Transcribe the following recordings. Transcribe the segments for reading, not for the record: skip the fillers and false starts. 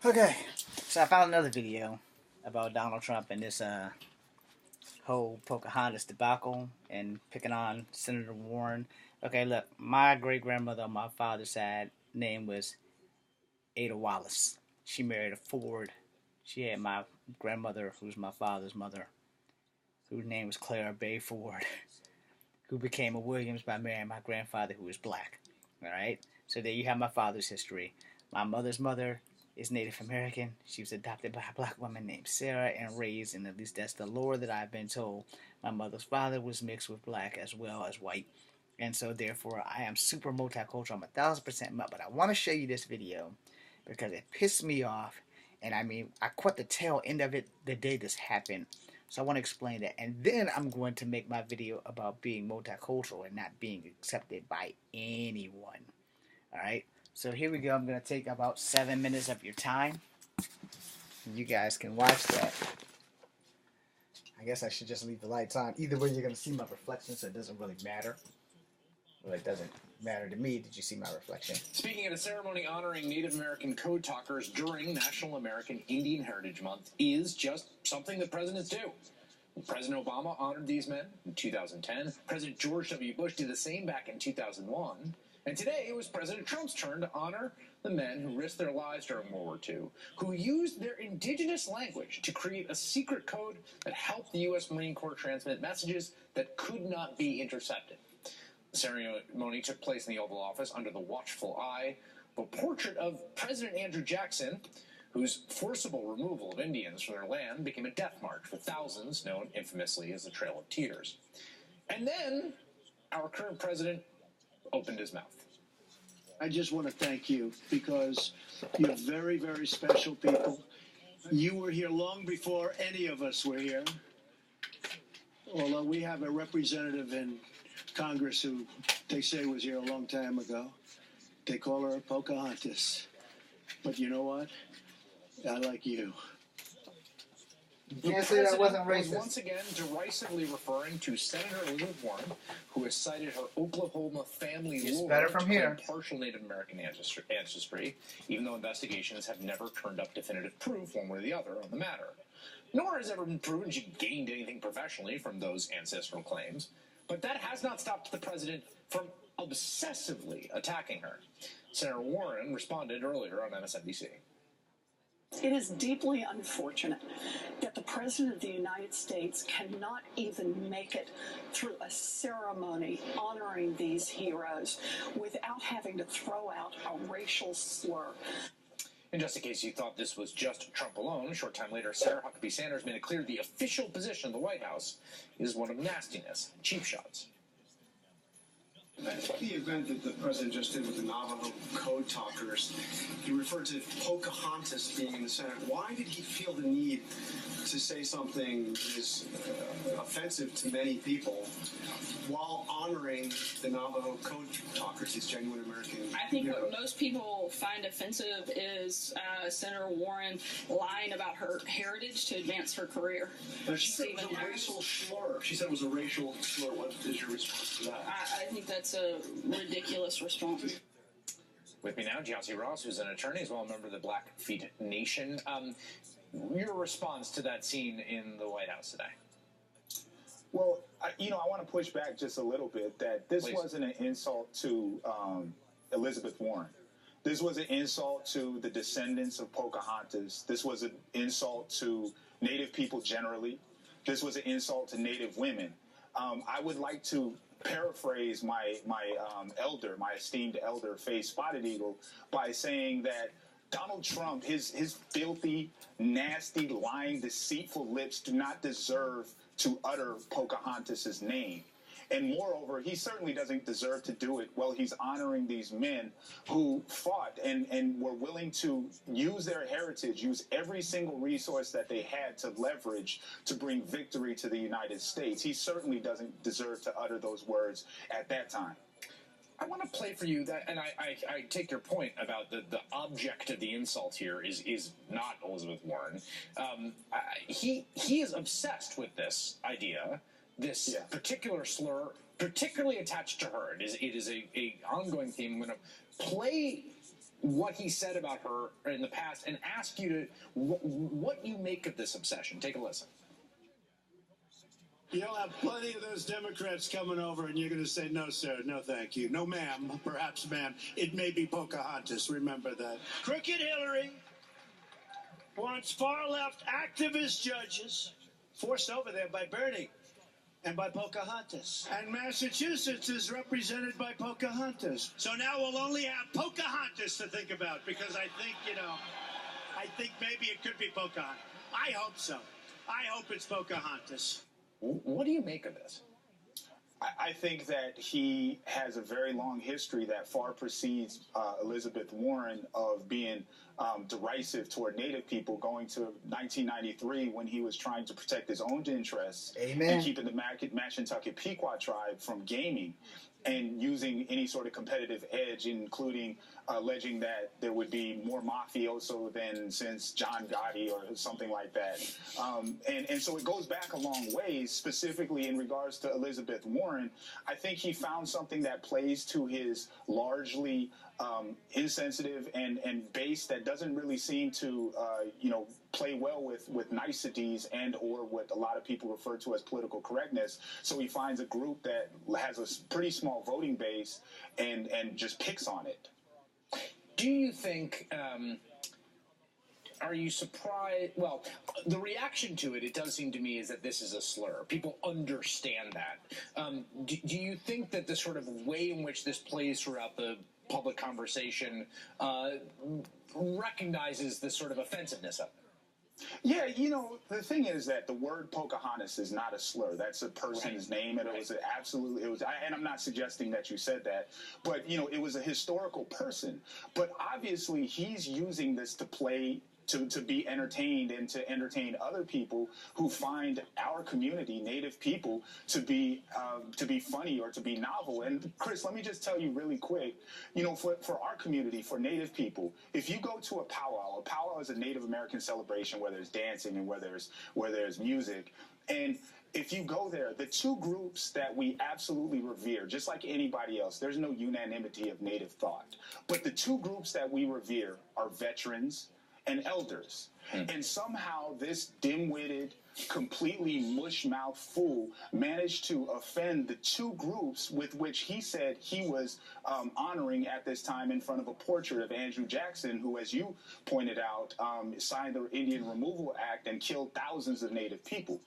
Okay, so I found another video about Donald Trump and this whole Pocahontas debacle and picking on Senator Warren. Okay, look, my great grandmother on my father's side name was Ada Wallace. She married a Ford. She had my grandmother, who's my father's mother, whose name was Clara Bay Ford, who became a Williams by marrying my grandfather, who was black. All right, so there you have my father's history. My mother's mother is Native American. She was adopted by a black woman named Sarah and raised, and at least that's the lore that I've been told. My mother's father was mixed with black as well as white. And so, therefore, I am super multicultural. I'm 1,000% But I want to show you this video because it pissed me off. And I mean, I caught the tail end of it the day this happened. So I want to explain that. And then I'm going to make my video about being multicultural and not being accepted by anyone. Alright? So here we go. I'm going to take about 7 minutes of your time. You guys can watch that. I guess I should just leave the lights on. Either way, you're going to see my reflection, so it doesn't really matter. Well, it doesn't matter to me. Did you see my reflection? Speaking at a ceremony honoring Native American code talkers during National American Indian Heritage Month is just something that presidents do. President Obama honored these men in 2010. President George W. Bush did the same back in 2001. And today it was President Trump's turn to honor the men who risked their lives during World War II, who used their indigenous language to create a secret code that helped the U.S. Marine Corps transmit messages that could not be intercepted. The ceremony took place in the Oval Office under the watchful eye of a portrait of President Andrew Jackson, whose forcible removal of Indians from their land became a death march for thousands, known infamously as the Trail of Tears. And then our current president opened his mouth. I just want to thank you because you're very, very special people. You were here long before any of us were here. Although we have a representative in Congress who they say was here a long time ago. They call her Pocahontas. But you know what? I like you. You can't say that wasn't was racist. once again derisively referring to Senator Elizabeth Warren, who has cited her Oklahoma family lore better from to here. claim partial Native American ancestry, even though investigations have never turned up definitive proof one way or the other on the matter. Nor has ever been proven she gained anything professionally from those ancestral claims. But that has not stopped the president from obsessively attacking her. Senator Warren responded earlier on MSNBC. It is deeply unfortunate that the President of the United States cannot even make it through a ceremony honoring these heroes without having to throw out a racial slur. And just in case you thought this was just Trump alone, a short time later, Sarah Huckabee Sanders made it clear the official position of the White House is one of nastiness, cheap shots. At the event that the president just did with the Navajo code talkers, he referred to Pocahontas being in the Senate. Why did he feel the need to say something that is offensive to many people while honoring the Navajo code talkers, these genuine American I think heroes? what most people find offensive is Senator Warren lying about her heritage to advance her career. She said it was a racial slur. She said it was a racial slur. What is your response to that? I think that's a ridiculous response. With me now, Giancy Ross, who's an attorney as well, a member of the Blackfeet Nation. Your response to that scene in the White House today? Well, I want to push back just a little bit that this Please. wasn't an insult to Elizabeth Warren. This was an insult to the descendants of Pocahontas. This was an insult to Native people generally. This was an insult to Native women. I would like to paraphrase my esteemed elder, Faye Spotted Eagle, by saying that Donald Trump, his filthy, nasty, lying, deceitful lips do not deserve to utter Pocahontas' name. And moreover, he certainly doesn't deserve to do it while he's honoring these men who fought and were willing to use their heritage, use every single resource that they had to leverage to bring victory to the United States. He certainly doesn't deserve to utter those words at that time. I want to play for you that, and I take your point about the object of the insult here is not Elizabeth Warren. He is obsessed with this idea, this particular slur, particularly attached to her. It is a ongoing theme. I'm going to play what he said about her in the past and ask you to what you make of this obsession. Take a listen. You'll have plenty of those Democrats coming over, and you're going to say, no, sir, no, thank you. No, ma'am, perhaps, ma'am. It may be Pocahontas. Remember that. Crooked Hillary wants far-left activist judges forced over there by Bernie and by Pocahontas. And Massachusetts is represented by Pocahontas. So now we'll only have Pocahontas to think about, because I think, I think maybe it could be Pocahontas. I hope so. I hope it's Pocahontas. What do you make of this? I think that he has a very long history that far precedes Elizabeth Warren of being derisive toward Native people, going to 1993 when he was trying to protect his own interests. Amen. And keeping the Mashantucket Pequot tribe from gaming and using any sort of competitive edge, including alleging that there would be more mafioso than since John Gotti or something like that. And so it goes back a long ways, specifically in regards to Elizabeth Warren. I think he found something that plays to his largely insensitive and base that doesn't really seem to, play well with niceties and or what a lot of people refer to as political correctness. So he finds a group that has a pretty small voting base and just picks on it. Do you think, are you surprised? Well, the reaction to it does seem to me, is that this is a slur. People understand that. Do you think that the sort of way in which this plays throughout the public conversation recognizes this sort of offensiveness of it? Yeah, the thing is that the word Pocahontas is not a slur. That's a person's name, and it was and I'm not suggesting that you said that, but, it was a historical person. But obviously he's using this to play, to be entertained and to entertain other people who find our community, Native people, to be funny or to be novel. And Chris, let me just tell you really quick, for our community, for Native people, if you go to a powwow is a Native American celebration where there's dancing and where there's music. And if you go there, the two groups that we absolutely revere, just like anybody else, there's no unanimity of Native thought. But the two groups that we revere are veterans and elders. And somehow this dim-witted, completely mush-mouthed fool managed to offend the two groups with which he said he was honoring at this time in front of a portrait of Andrew Jackson, who, as you pointed out, signed the Indian Removal Act and killed thousands of Native people.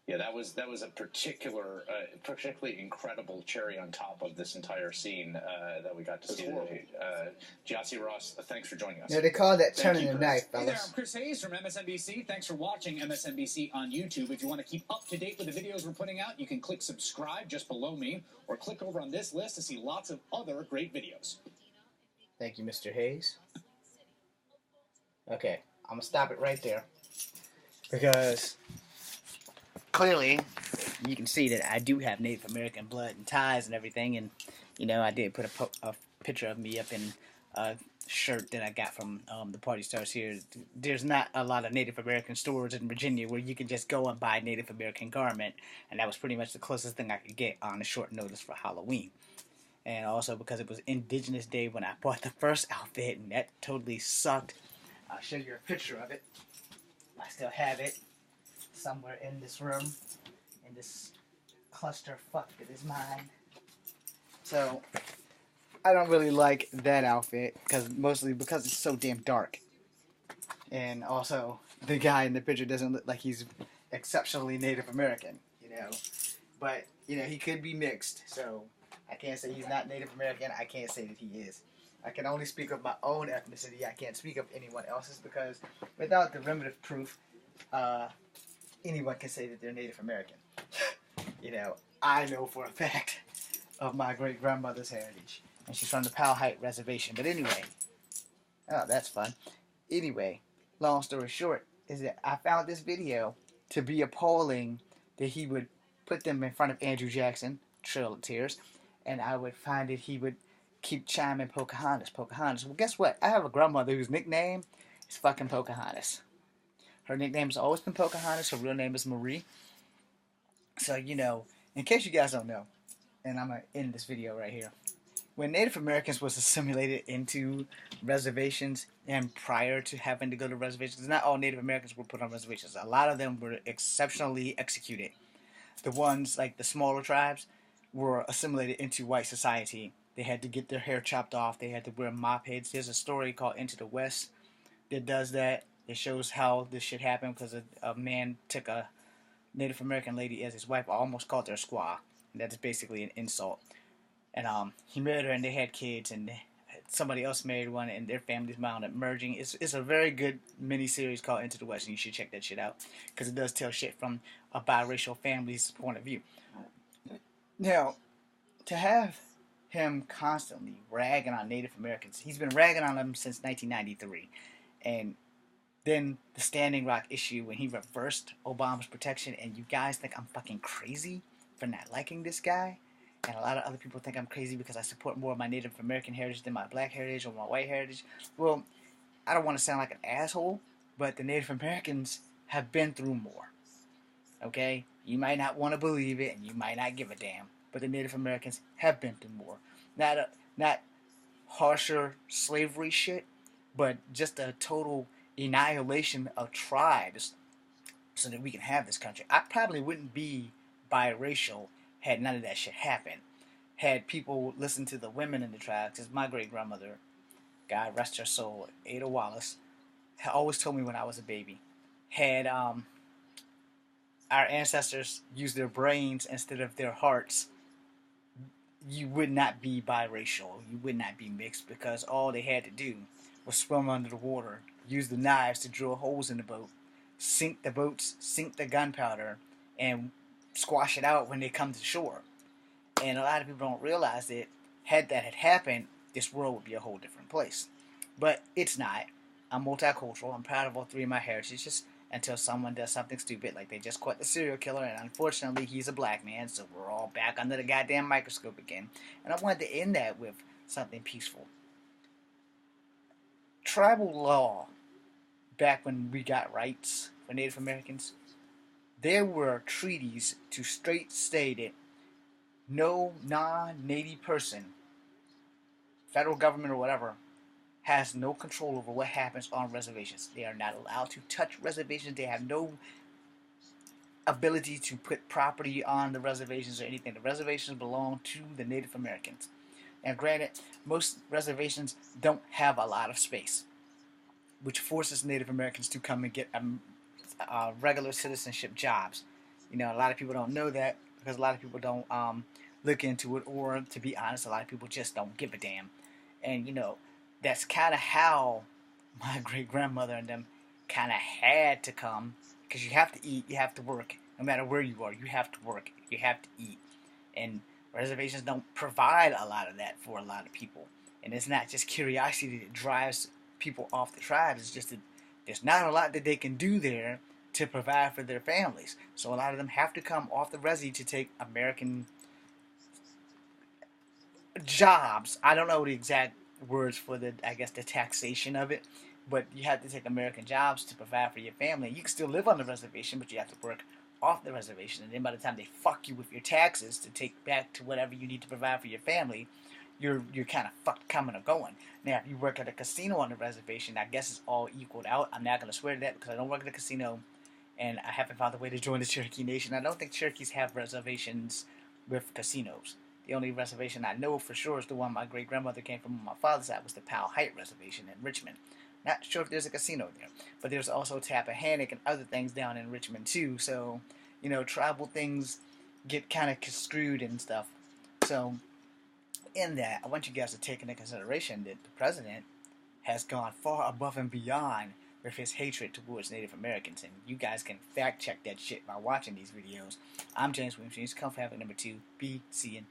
Yeah, that was a particularly incredible cherry on top of this entire scene that we got to see today. Giassi Ross, thanks for joining us. Yeah, they call that turning a knife, Hey there, fellas. I'm Chris Hayes from MSNBC. Thanks for watching MSNBC on YouTube. If you want to keep up to date with the videos we're putting out, you can click subscribe just below me, or click over on this list to see lots of other great videos. Thank you, Mr. Hayes. Okay, I'm going to stop it right there. Because clearly, you can see that I do have Native American blood and ties and everything. And, I did put a picture of me up in a shirt that I got from the Party Stars here. There's not a lot of Native American stores in Virginia where you can just go and buy a Native American garment. And that was pretty much the closest thing I could get on a short notice for Halloween. And also because it was Indigenous Day when I bought the first outfit, and that totally sucked. I'll show you a picture of it. I still have it somewhere in this room, in this clusterfuck that is mine. So, I don't really like that outfit, mostly because it's so damn dark. And also, the guy in the picture doesn't look like he's exceptionally Native American, But, he could be mixed, so I can't say he's not Native American. I can't say that he is. I can only speak of my own ethnicity. I can't speak of anyone else's, because without derivative proof, anyone can say that they're Native American. I know for a fact of my great-grandmother's heritage. And she's from the Powhite Reservation. But anyway, oh, that's fun. Anyway, long story short, is that I found this video to be appalling that he would put them in front of Andrew Jackson, Trail of Tears, and I would find that he would keep chiming Pocahontas, Pocahontas. Well, guess what? I have a grandmother whose nickname is fucking Pocahontas. Her nickname has always been Pocahontas. Her real name is Marie. So, in case you guys don't know, and I'm going to end this video right here. when Native Americans was assimilated into reservations and prior to having to go to reservations, not all Native Americans were put on reservations. A lot of them were exceptionally executed. The ones like the smaller tribes were assimilated into white society. They had to get their hair chopped off. They had to wear mop heads. There's a story called Into the West that does that. It shows how this shit happened because a man took a Native American lady as his wife. I almost called her a squaw. That is basically an insult. And he married her, and they had kids, and somebody else married one, and their families wound up merging. It's a very good miniseries called Into the West, and you should check that shit out because it does tell shit from a biracial family's point of view. Now, to have him constantly ragging on Native Americans, he's been ragging on them since 1993, and then the Standing Rock issue when he reversed Obama's protection, and you guys think I'm fucking crazy for not liking this guy? And a lot of other people think I'm crazy because I support more of my Native American heritage than my black heritage or my white heritage. Well, I don't want to sound like an asshole, but the Native Americans have been through more. Okay? You might not want to believe it, and you might not give a damn, but the Native Americans have been through more. Not harsher slavery shit, but just a total annihilation of tribes so that we can have this country. I probably wouldn't be biracial had none of that shit happened. Had people listened to the women in the tribes, because my great-grandmother, God rest her soul, Ada Wallace, always told me when I was a baby, had our ancestors used their brains instead of their hearts, you would not be biracial. You would not be mixed because all they had to do was swim under the water, use the knives to drill holes in the boat, sink the boats, sink the gunpowder, and squash it out when they come to shore. And a lot of people don't realize that had that had happened, this world would be a whole different place. But it's not. I'm multicultural. I'm proud of all three of my heritages until someone does something stupid like they just caught the serial killer, and unfortunately he's a black man, so we're all back under the goddamn microscope again. And I wanted to end that with something peaceful. Tribal law, back when we got rights for Native Americans, there were treaties to straight state it. No non-native person, federal government or whatever, has no control over what happens on reservations. They are not allowed to touch reservations. They have no ability to put property on the reservations or anything. The reservations belong to the Native Americans. And granted, most reservations don't have a lot of space, which forces Native Americans to come and get regular citizenship jobs. You know, a lot of people don't know that because a lot of people don't look into it, or to be honest, a lot of people just don't give a damn. And you know, that's kind of how my great-grandmother and them kind of had to come, because you have to eat, you have to work. No matter where you are, you have to work, you have to eat. And reservations don't provide a lot of that for a lot of people. And it's not just curiosity that drives people off the tribes, it's just that there's not a lot that they can do there to provide for their families. So a lot of them have to come off the resi to take American jobs. I don't know the exact words for the taxation of it, but you have to take American jobs to provide for your family. You can still live on the reservation, but you have to work off the reservation. And then by the time they fuck you with your taxes to take back to whatever you need to provide for your family, you're kind of fucked coming or going. Now, if you work at a casino on the reservation, I guess it's all equaled out. I'm not going to swear to that because I don't work at a casino, and I haven't found a way to join the Cherokee Nation. I don't think Cherokees have reservations with casinos. The only reservation I know for sure is the one my great-grandmother came from on my father's side, was the Powell Height Reservation in Richmond. Not sure if there's a casino there, but there's also Tappahannock and other things down in Richmond too. So, you know, tribal things get kind of construed and stuff. So, in that, I want you guys to take into consideration that the president has gone far above and beyond with his hatred towards Native Americans, and you guys can fact check that shit by watching these videos. I'm James Williams. Come for having number 2. Be seeing.